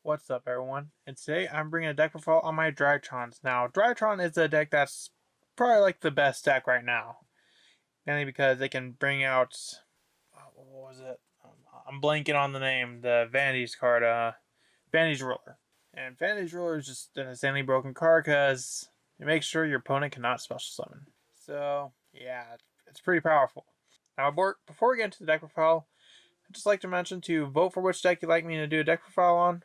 What's up, everyone? And today I'm bringing a deck profile on my Drytrons. Now, Drytron is a deck that's probably like the best deck right now, mainly because they can bring out what was it? I'm blanking on the name. The Vanity's card, Vanity's Ruler, and Vanity's Ruler is just an insanely broken card because it makes sure your opponent cannot special summon. So yeah, it's pretty powerful. Now, before we get into the deck profile, I'd just like to mention to vote for which deck you'd like me to do a deck profile on.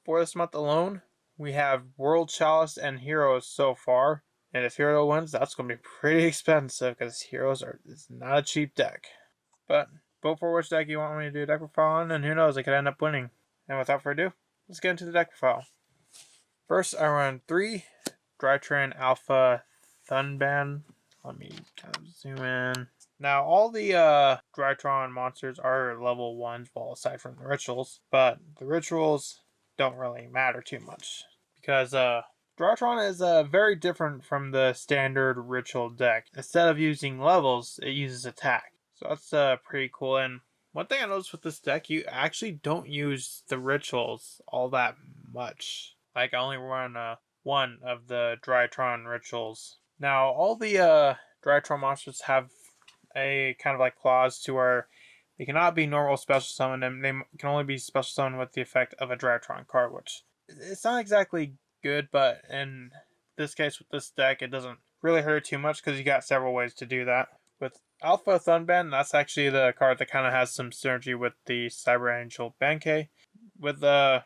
For this month alone, we have World Chalice and Heroes so far. And if Hero wins, that's going to be pretty expensive because Heroes is not a cheap deck. But vote for which deck you want me to do a deck profile on, and who knows, it could end up winning. And without further ado, let's get into the deck profile. First, I run 3 Drytron Alpha Thunban. Let me kind of zoom in. Now, all the Drytron monsters are level 1s, well, aside from the rituals. But the rituals don't really matter too much because Drytron is very different from the standard ritual deck. Instead of using levels, it uses attack. So that's pretty cool. And one thing I noticed with this deck, you actually don't use the rituals all that much. Like, I only run one of the Drytron rituals. Now, all the Drytron monsters have a kind of like clause to where they cannot be normal special summon, and they can only be special summoned with the effect of a Drytron card, which it's not exactly good, but in this case with this deck, it doesn't really hurt too much because you got several ways to do that. With Alpha Thunban, that's actually the card that kind of has some synergy with the Cyber Angel Benkei. With the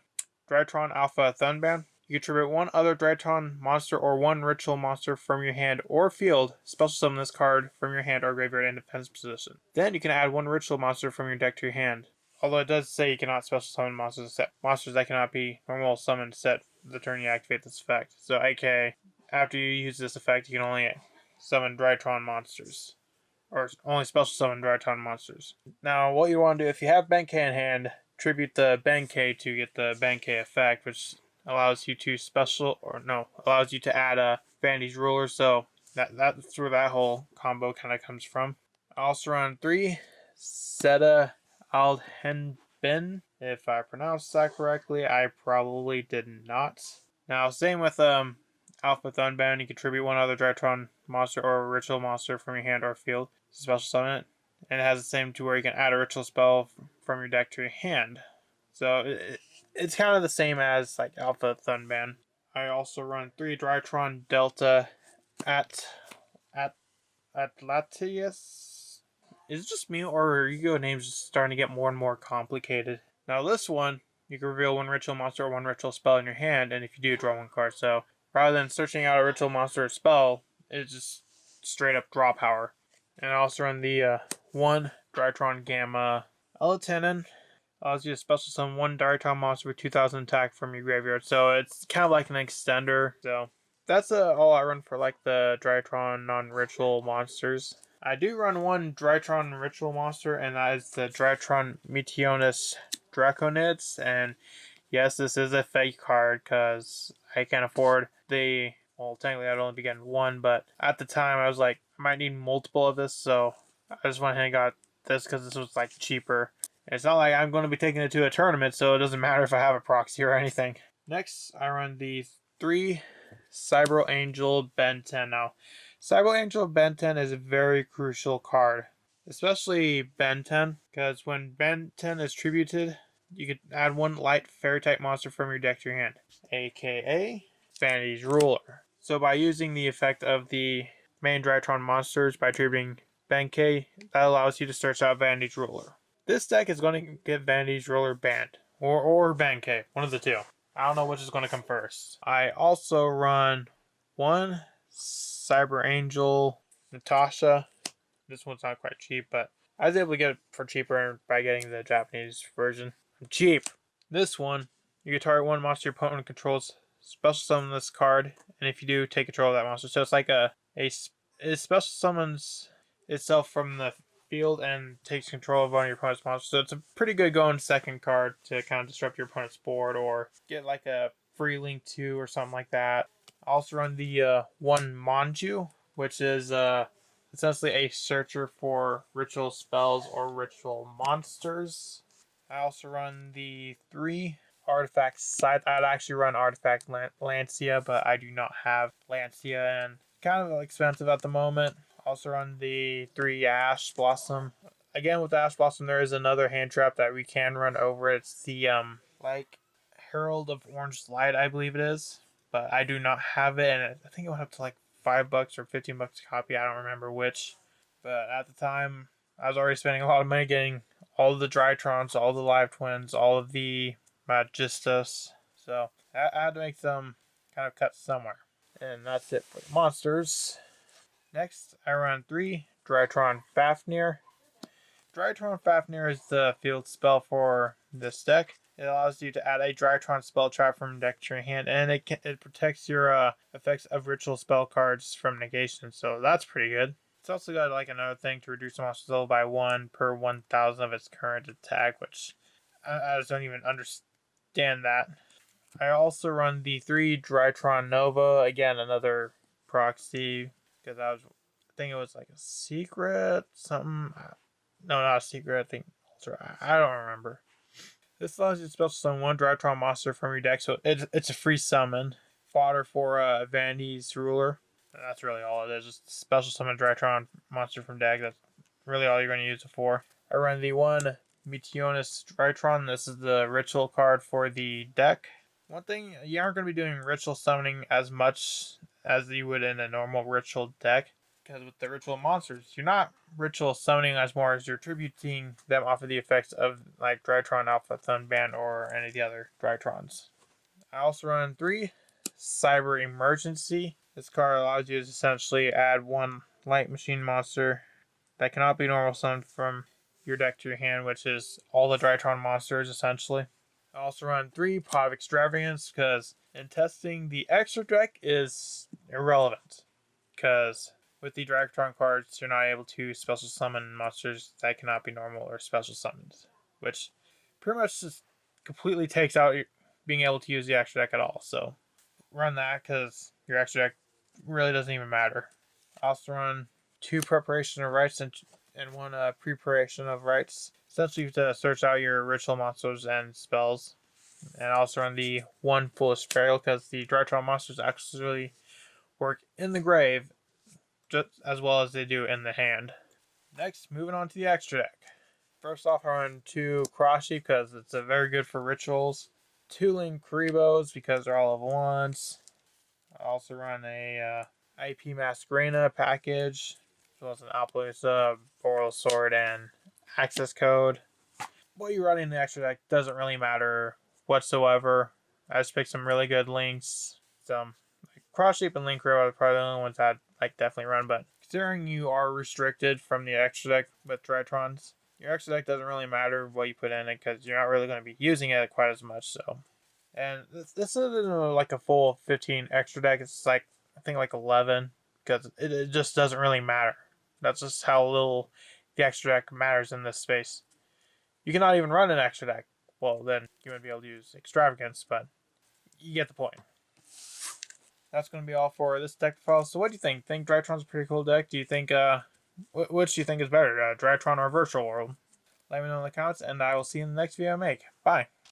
Drytron Alpha Thunban, you contribute one other Drytron monster or one ritual monster from your hand or field, special summon this card from your hand or graveyard in defense position. Then you can add one ritual monster from your deck to your hand. Although it does say you cannot special summon monsters that cannot be normal summoned set the turn you activate this effect. So aka, after you use this effect, you can only summon Drytron monsters. Or only special summon Drytron monsters. Now, what you want to do, if you have Benkei in hand, tribute the Benkei to get the Benkei effect, which allows you to allows you to add a Vanity's Ruler, so that's where that whole combo kind of comes from. I also run 3 Seta Aldhenbin. If I pronounced that correctly, I probably did not. Now, same with Alpha Thunban, you contribute one other Drytron monster or ritual monster from your hand or field to special summon it. And it has the same to where you can add a ritual spell from your deck to your hand. So it's kind of the same as like Alpha Thunban. I also run 3 Drytron Delta Atlanteus. Is it just me, or are Yu-Gi-Oh names just starting to get more and more complicated? Now this one, you can reveal one ritual monster or one ritual spell in your hand, and if you do, draw one card. So rather than searching out a ritual monster or spell, it's just straight up draw power. And I also run the 1 Drytron Gamma Elitanen. Allows you to special summon one Drytron monster with 2,000 attack from your graveyard. So it's kind of like an extender. So that's all I run for like the Drytron non-ritual monsters. I do run one Drytron ritual monster, and that is the Drytron Meteonus Draconids. And yes, this is a fake card because I can't afford the... Well, technically I'd only be getting one, but at the time I was like, I might need multiple of this, so I just went ahead and got this because this was like cheaper. It's not like I'm going to be taking it to a tournament, so it doesn't matter if I have a proxy or anything. Next, I run the 3 Cyber Angel Ben 10. Now, Cyber Angel Ben 10 is a very crucial card, especially Ben 10, because when Ben 10 is tributed, you could add one light fairy type monster from your deck to your hand, aka Vanity's Ruler. So by using the effect of the main Drytron monsters by tributing Benkei, that allows you to search out Vanity's Ruler. This deck is going to get Vanity's Ruler banned, or Benkei, one of the two. I don't know which is going to come first. I also run 1 Cyber Angel Natasha. This one's not quite cheap, but I was able to get it for cheaper by getting the Japanese version. I'm cheap. This one, you can target one monster your opponent controls, special summon this card, and if you do, take control of that monster. So it's like it special summons itself from the field and takes control of one of your opponent's monsters. So it's a pretty good going second card to kind of disrupt your opponent's board or get like a free link 2 or something like that. I also run the 1 Manju, which is essentially a searcher for ritual spells or ritual monsters. I also run the 3 artifact side. I'd actually run artifact Lancia, but I do not have Lancia, and kind of expensive at the moment. Also run the 3 Ash Blossom. Again, with Ash Blossom, there is another hand trap that we can run over. It's the like Herald of Orange Light, I believe it is, but I do not have it, and I think it went up to like $5 or $15 a copy. I don't remember which, but at the time, I was already spending a lot of money getting all of the Drytrons, all the Live Twins, all of the Magistas. So I had to make some kind of cuts somewhere. And that's it for the monsters. Next, I run 3 Drytron Fafnir. Drytron Fafnir is the field spell for this deck. It allows you to add a Drytron spell trap from deck to your hand, and it protects your effects of ritual spell cards from negation, so that's pretty good. It's also got like another thing to reduce the monster's level by 1 per 1,000 of its current attack, which I just don't even understand that. I also run the 3 Drytron Nova, again another proxy, because I think it was like a secret, something. No, not a secret, I think. I don't remember. This allows you to special summon 1 Drytron monster from your deck, so it's a free summon. Fodder for Vanity's Ruler. And that's really all it is, just special summon Drytron monster from deck. That's really all you're going to use it for. I run the 1 Meteonis Drytron. This is the ritual card for the deck. One thing, you aren't going to be doing ritual summoning as much as you would in a normal ritual deck, because with the ritual monsters, you're not ritual summoning as more as you're tributing them off of the effects of like Drytron Alpha Thunband or any of the other Drytrons. I also run 3 Cyber Emergency. This card allows you to essentially add 1 light machine monster that cannot be normal summoned from your deck to your hand, which is all the Drytron monsters essentially. I also run 3 Pot of Extravagance, because in testing, the extra deck is irrelevant, because with the Drytron cards, you're not able to special summon monsters that cannot be normal or special summoned, which pretty much just completely takes out being able to use the extra deck at all. So run that, because your extra deck really doesn't even matter. I also run 2 Preparation of Rites and 1 Preparation of Rites, essentially to search out your ritual monsters and spells. And I also run the 1 Foolish Burial, because the Drytron monsters actually work in the grave just as well as they do in the hand. Next, moving on to the extra deck. First off, I run 2 Karashi, because it's very good for rituals. 2 Linkribos, because they're all level 1s. I also run a IP Masquerena package, as well as an Alpaloosa, Boral Sword, and Access Code. What you're running in the extra deck doesn't really matter whatsoever. I just picked some really good links. Some Cross Shape and Linkro are probably the only ones that I'd definitely run, but considering you are restricted from the extra deck with Drytrons, your extra deck doesn't really matter what you put in it, because you're not really going to be using it quite as much. So, and this isn't like a full 15 extra deck. It's like, I think like 11, because it just doesn't really matter. That's just how little the extra deck matters in this space. You cannot even run an extra deck. Well, then you wouldn't be able to use Extravagance, but you get the point. That's going to be all for this deck profile. So what do you think? Think Drytron's a pretty cool deck? Do you think, which do you think is better, Drytron or Virtual World? Let me know in the comments, and I will see you in the next video I make. Bye.